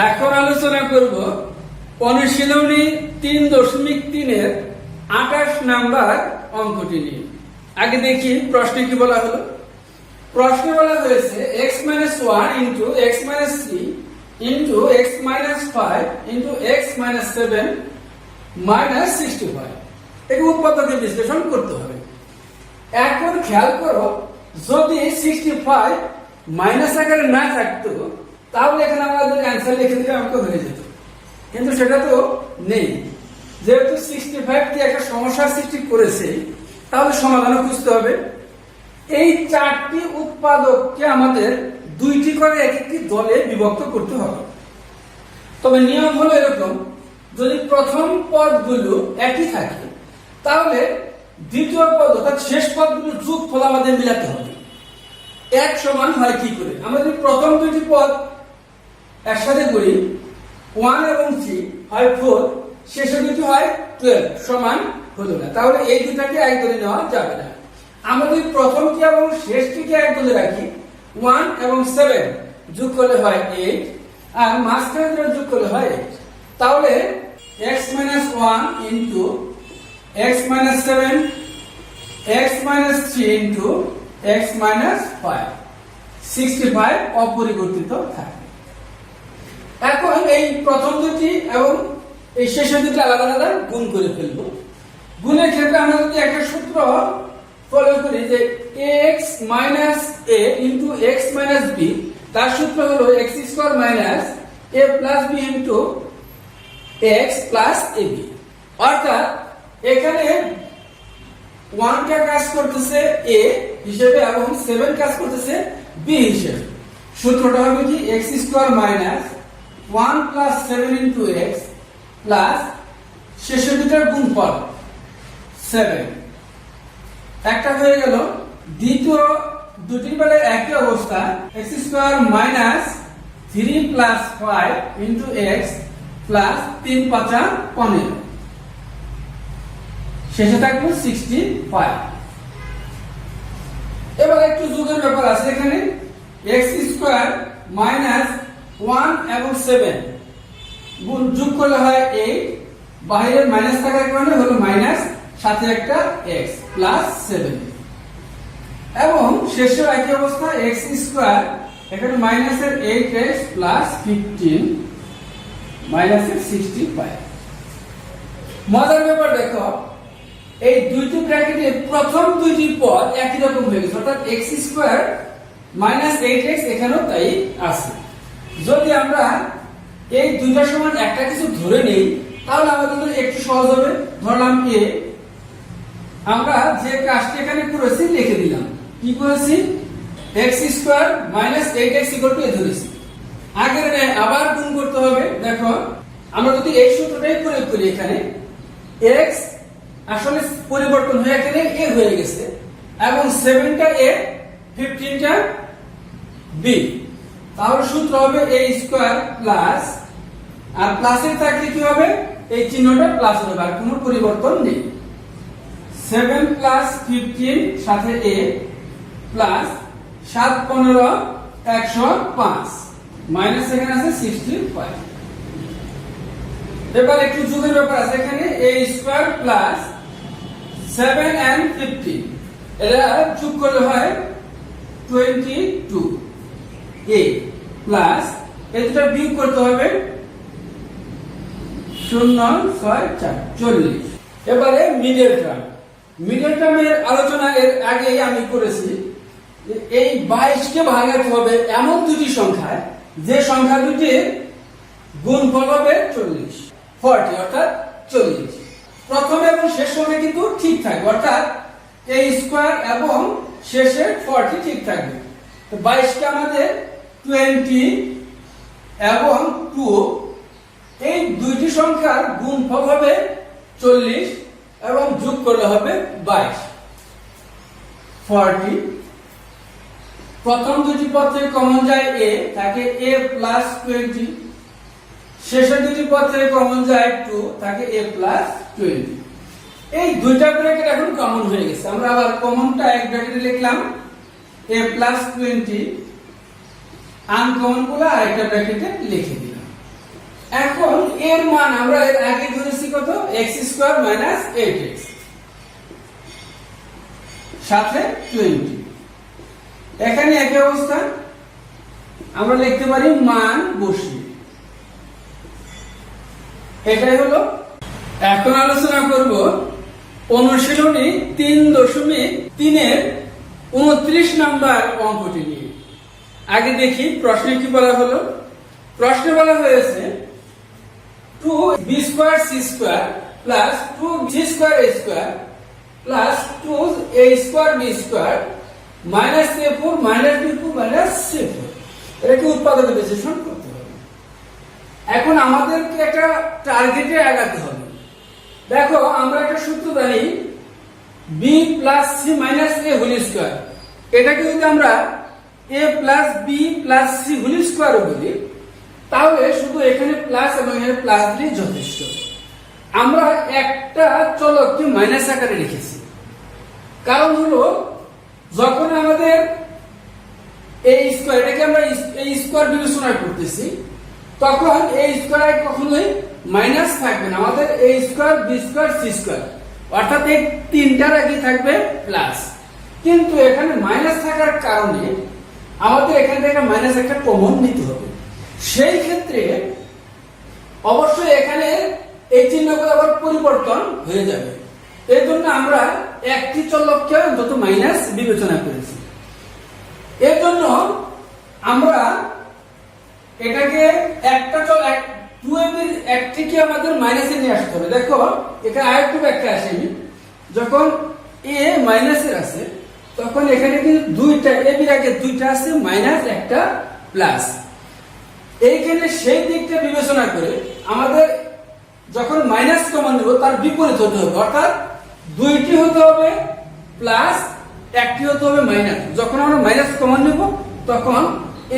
এখন আলোচনা করব অনুশীলনী 3.3 এর 28 নাম্বার অঙ্কটি নিয়ে। আগে দেখি প্রশ্নে কি বলা হলো। প্রশ্নে বলা হয়েছে x - 1 * x - 3 * x - 5 * x - 7 - 65। এই উৎপাদকে বিশ্লেষণ করতে হবে। এখন খেয়াল করো, যদি 65 মাইনাস আকারে না থাকতো তাহলে এখানে আমাদের অ্যান্সার লিখে দিলে অঙ্ক হয়ে যেত, কিন্তু সেটা তো নেই। যেহেতু 65 টি একটা সমস্যার সৃষ্টি করেছে, তাহলে সমাধানও খুঁজতে হবে। এই চারটি উৎপাদককে আমাদের দুইটি করে এক একটি দলে বিভক্ত করতে হবে। তবে নিয়ম হলো এরকম, যদি প্রথম পদগুলো একই থাকে তাহলে দ্বিতীয় পদ অর্থাৎ শেষ পদগুলোর যোগফল আমাদের মিলাতে হবে। এক সমান হয় কি করে? আমরা যদি প্রথম দুইটি পদ একসাথে করি, 1 এবং 3 হয় 4, শেষে দুটি হয় 12, সমান হলো না, তাহলে এই দুটাকে এক দলে নেওয়া যাবে না। আমরা যদি প্রথমটি এবং শেষটিকে এক দলে রাখি, 1 এবং 7 যোগ করলে হয় 8, আর মাঝখানে যোগ করলে হয় 8, তাহলে x - 1 * x - 7 x - 3 * x - 5, 65 অপরিবর্তিত থাকে। এখন এই প্রথম দুটি এবং এই শেষের দুটি আলাদা আলাদা গুণ করে ফেলবো। গুণের ক্ষেত্রে আমরা যদি একটা সূত্র ফলো করি যে x - a * x - b, তার সূত্র হলো x² - a + b * x + ab। অর্থাৎ এখানে 1 টা কাজ করতেছে a হিসেবে এবং 7 কাজ করতেছে b হিসেবে। সূত্রটা হবে কি x² - 1 + 7 * x প্লাস শেষের দুটার গুণফল 7। একটা হয়ে গেল। দ্বিতীয় দুটির বেলা একই অবস্থা, x² - 3 + 5 * x প্লাস 3 × 5 = 15, শেষে থাকবে 65। এবার একটু যোগের ব্যাপার আছে এখানে। x² - 1 এবং 7 গুণ যোগ করলে হয় 8, বাইরে মাইনাস থাকার কারণে হলো মাইনাস, সাথে একটা x প্লাস 7, এবং শেষে একই অবস্থা x² এখানে মাইনাসের 8x প্লাস 15 মাইনাসের 65। মজার ব্যাপার দেখো, এই দুইটি ব্র্যাকেটের প্রথম দুইটি পদ একই রকম হয়ে গেছে, অর্থাৎ x² - 8x এখানেও তাই আছে। যদি আমরা এই দুইটার সমান একটা কিছু ধরে নেই তাহলে আমাদের জন্য একটু সহজ হবে। ধরলাম a, আমরা যে কাজটি এখানে করেছি লিখে দিলাম। কি করেছি? x² - 8x = a ধরেছি। আগের ন্যায় আবার গুণ করতে হবে। দেখো, আমরা যদি এই সূত্রটাই প্রয়োগ করি, এখানে x আসলে পরিবর্তন হয়ে এখানে a হয়ে গেছে, এবং 7টা a 15টা b, তাহলে সূত্র হবে a² প্লাস, আর প্লাসের থাকলে কি হবে? এই চিহ্নটা প্লাস হবে, আর কোনো পরিবর্তন নেই। 7 + 15 সাথে a প্লাস 7 × 15 105 মাইনাস এখানে আছে 65। এবার একটু যোগের ব্যাপার আছে এখানে। a² প্লাস 7 and 15 এরা যোগ করলে হয় 22, a প্লাস এই দুটো বিয়োগ করতে হবে 0 6 4 40। এবারে মিডল টার্ম। মিডল টার্মের আলোচনা এর আগে আমি করেছি। এই 22 কে ভাঙাতে হবে এমন দুটি সংখ্যায় যে সংখ্যা দুটির গুণফল হবে 40 অর্থাৎ 40। প্রথম এবং শেষ সংখ্যা কিন্তু ঠিক থাকবে, অর্থাৎ a² এবং শেষে 40 ঠিক থাকবে। তো 22 কে আমাদের 20 এবং 2, এই দুইটি সংখ্যার গুণফল হবে 40 এবং যোগ করলে হবে 22 40। প্রথম দুটি পদ থেকে কমন যায় a, থাকে a + 20, শেষের দুটি পদ থেকে কমন যায় 2, থাকে a + 20। এই দুইটা ব্র্যাকেট এখন কমন হয়ে গেছে। আমরা আবার কমনটা এক ব্র্যাকেটে লিখলাম a + 20, আনকমন গুলো আরেকটা ব্র্যাকেটে লিখে দিলাম। এখন এর মান আমরা এর আগে ধরেছি কত, x স্কয়ার মাইনাস 8x সাথে 20। এখানে একই অবস্থা, আমরা লিখতে পারি মান বসিয়ে। এটাই হলো। এখন আলোচনা করব অনুশীলনী 3.3 এর 29 নাম্বার অঙ্কটি নিয়ে। আগে দেখি প্রশ্নে কি বলা হলো। প্রশ্নে বলা হয়েছে 2b square c square plus 2c square a square plus 2a square b square minus a4 minus b4 minus c4 এটাকে উৎপাদক বিশ্লেষণ করতে হবে। এখন আমাদেরকে একটা টার্গেটে আগাতে হবে। দেখো আমরা একটা সূত্র জানি b plus c minus a whole square, এটাকে যদি আমরা a plus b plus c whole square বলি তাহলে শুধু এখানে প্লাস এবং এখানে প্লাস দিলেই যথেষ্ট। আমরা একটা চলককে মাইনাস আকারে রেখেছি, কারণ হলো যখন আমাদের এই স্কয়ার, এটাকে আমরা এই স্কয়ার বিবেচনা করতেছি, তখন এই স্কয়ার কখনোই মাইনাস থাকবে না, আমাদের এই square B square C square, অর্থাৎ এই তিনটার আগে থাকবে প্লাস। কিন্তু এখানে মাইনাস থাকার কারণে আমাদের এখান থেকে মাইনাস একটা কমন নিতে হবে। সেই ক্ষেত্রে অবশ্যই এখানে এই চিহ্নগুলো আবার পরিবর্তন হয়ে যাবে। এই জন্য আমরা একটি চলককে অন্তত মাইনাস বিবেচনা করেছি। এর জন্য আমরা এটাকে একটা চলক 2ab একটিকে আমাদের মাইনাসে নিয়ে আসতে হবে। দেখো এখানে আরেকটু ব্যাখ্যা আসেনি, যখন a মাইনাসের আছে তখন এখানে কিন্তু দুইটা ab এর আগে দুইটা আছে মাইনাস একটা প্লাস। এইখানে সেই দিকটা বিবেচনা করে আমাদের যখন মাইনাস কমন নেব তার বিপরীত হতে হবে, অর্থাৎ দুইটি হতে হবে প্লাস একটি হতে হবে মাইনাস। যখন আমরা মাইনাস কমন নেব তখন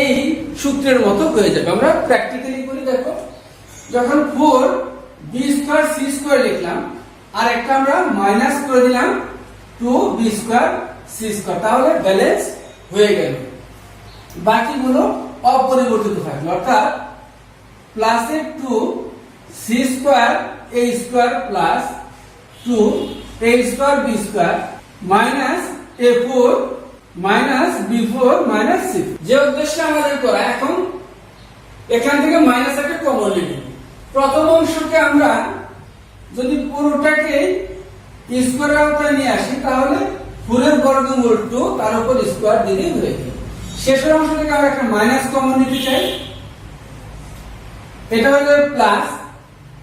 এই সূত্রের মতো হয়ে যাবে। আমরা প্র্যাকটিক্যালি করি। দেখো যখন 4b স্কয়ার c স্কয়ার লিখলাম আর একটা আমরা মাইনাস করে দিলাম 2b স্কয়ার c স্কয়ার, তাহলে ব্যালেন্স হয়ে গেল। বাকিগুলো অপরিবর্তিত থাকলো, অর্থাৎ প্লাসে 2c square a square plus 2a square b square minus a4 minus b4 minus c। যে উদ্দেশ্যে আমাদের করা, এখন এখান থেকে মাইনাস একটা কমন নিব। প্রথম অংশকে আমরা যদি পুরোটাকে স্কয়ারের আওতায় নিয়ে আসি তাহলে 4 এর বর্গমূল 2 তার উপর স্কয়ার দিলেই হয়ে যাবে। শেষের অংশ থেকে আমরা একটা মাইনাস কমন নিতে চাই, এটা হলো প্লাস।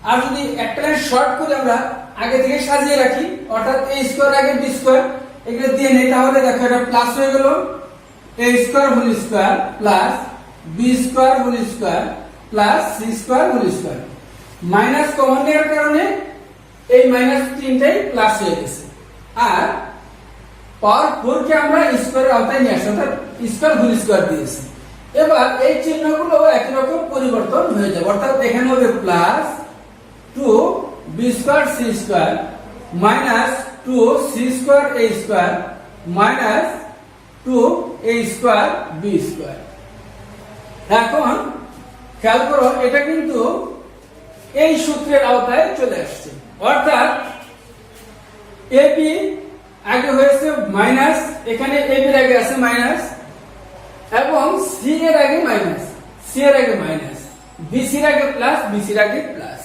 আর যদি একটা লাইন শর্ট করে আমরা আগে থেকে সাজিয়ে রাখি, অর্থাৎ a স্কয়ার আগে b স্কয়ার এগুলো দিয়ে নেই, তাহলে দেখো এটা প্লাস হয়ে গেল a square whole square plus b square whole square plus c square whole square. Minus common নেওয়ার কারণে এই মাইনাস তিনটাই প্লাস হয়ে গেছে। আর পাওয়ার 4 কে আমরা স্কয়ারের আওতায় নিয়ে আসি, অর্থাৎ স্কয়ার হোল স্কয়ার দিয়েছি। এবার এই চিহ্নগুলো একই রকম পরিবর্তন হয়ে যাবে, অর্থাৎ এখানে হবে plus 2b square c square minus 2c square a square minus 2a square b square. এখন খেয়াল করো এটা কিন্তু এই সূত্রের আওতায় চলে আসছে, অর্থাৎ ab আগে হয়েছে মাইনাস, এখানে ab এর আগে আছে মাইনাস এবং c এর আগে মাইনাস, c এর আগে মাইনাস, bc এর আগে প্লাস, bc এর আগে প্লাস।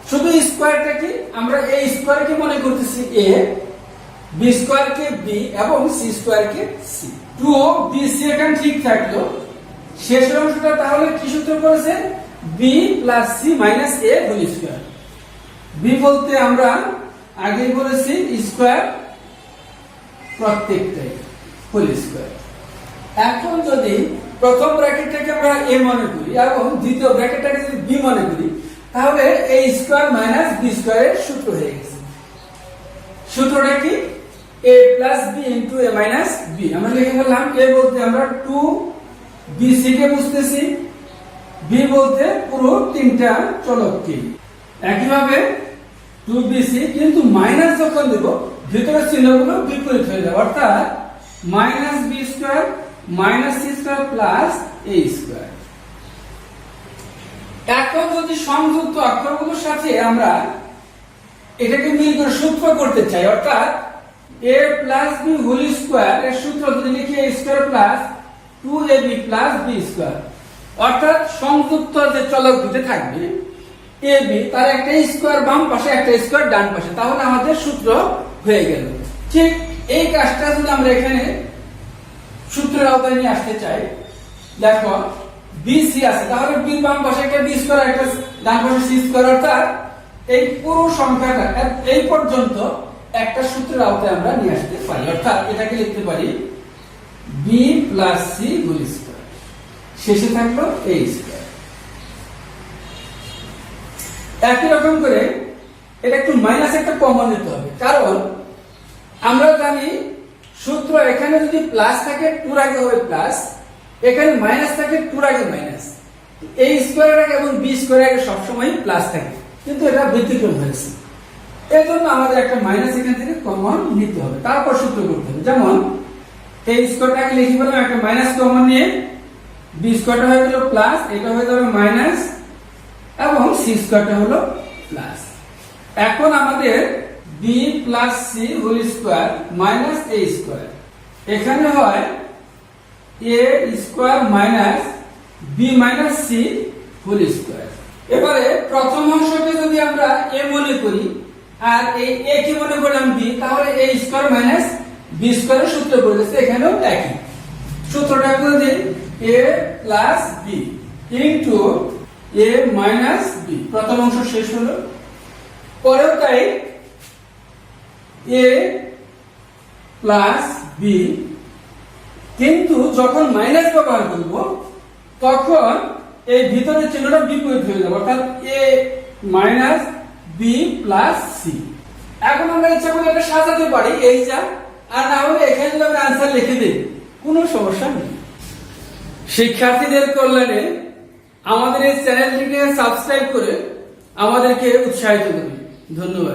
শুধু স্কয়ারটা কি আমরা এই স্কয়ারকে মনে করতেছি a, b স্কয়ারকে b এবং c স্কয়ারকে c। 2bc এখানে ঠিক থাকলো, শেষের অংশটা তাহলে কি সূত্র করেছে b plus c minus a whole square. b বলতে আমরা আগেই বলেছি স্কয়ার প্রত্যেকটাই হোল স্কয়ার। এখন যদি প্রথম ব্র্যাকেটটাকে আমরা a মনে করি এবং দ্বিতীয় ব্র্যাকেটটাকে যদি b মনে করি তাহলে a স্কয়ার মাইনাস b স্কয়ারের সূত্র হয়ে গেছে। সূত্রটা কি a plus b into a minus b। আমরা লিখে ফেললাম a বলতে আমরা 2bc কে বুঝতেছি, b বলতে পুরো তিনটা চলককে। একইভাবে 2bc কিন্তু মাইনাস যখন দেব ভিতরের চিহ্নগুলো বিপরীত হয়ে যাবে, অর্থাৎ minus b square minus c square plus a square. এখন যদি সংযুক্ত অক্ষরগুলোর সাথে আমরা এটাকে মিল করে সূত্র করতে চাই, অর্থাৎ a plus B whole square এর সূত্র যদি লিখি a square plus 2ab plus b square, অর্থাৎ সংযুক্ত যে চলক দুটো থাকবে ab তার একটা স্কয়ার বাম পাশে একটা স্কয়ার ডান পাশে, তাহলে আমাদের সূত্র হয়ে গেল। ঠিক এই কাজটা যদি আমরা এখানে সূত্রের আওতায় নিয়ে আসতে চাই, দেখো bc আছে, তাহলে b বাম পাশে একটা b স্কয়ার একটা ডান পাশে c স্কয়ার, অর্থাৎ এই পুরো সংখ্যাটা এই পর্যন্ত একটা সূত্রের আওতায় আমরা নিয়ে আসতে পারি। অর্থাৎ এটাকে লিখতে পারি b plus c whole square, শেষে থাকলো a স্কয়ার। একই রকম করে এটা একটু মাইনাস একটা কমন নিতে হবে, কারণ আমরা জানি সূত্র এখানে যদি প্লাস থাকে টুর আগে হবে প্লাস, এখানে মাইনাস থাকে টুর আগে মাইনাস, a স্কয়ার আগে এবং b স্কয়ার আগে সবসময় প্লাস থাকে, কিন্তু এটা ব্যতিক্রম হয়েছে। এর জন্য আমাদের একটা মাইনাস এখান থেকে কমন নিতে হবে, তারপর সূত্র করতে হবে। যেমন এই স্কয়ারটাকে লিখে বললাম, একটা মাইনাস কমন নিয়ে b স্কয়ারটা হয়ে গেল প্লাস, এটা হয়ে যাবে মাইনাস এবং c স্কয়ারটা হলো প্লাস। এখন আমাদের b plus c whole square minus a square, এখানে হয় a square minus b minus c whole square. এবারে প্রথম অংশকে যদি আমরা a মনে করি আর এই a কি মনে করলাম b, তাহলে a স্কয়ার মাইনাস b স্কয়ারের সূত্র পড়ে গেছে, এখানেও একই সূত্রটা করে দিই, a plus b into a minus b। প্রথম অংশ শেষ হলো। পরেও তাই a প্লাস b, কিন্তু যখন মাইনাস ব্যবহার করব তখন এই ভিতরের চিহ্নটা বিপরীত হয়ে যাবে, অর্থাৎ a minus b plus c। এখন আমরা ইচ্ছা করলে এটা সাজাতে পারি এই যা, আর না হলে এখানে যদি আমরা আনসার লিখে দিই কোনো সমস্যা নেই। শিক্ষার্থীদের কল্যাণে আমাদের এই চ্যানেলটিকে সাবস্ক্রাইব করে আমাদেরকে উৎসাহিত করুন। ধন্যবাদ।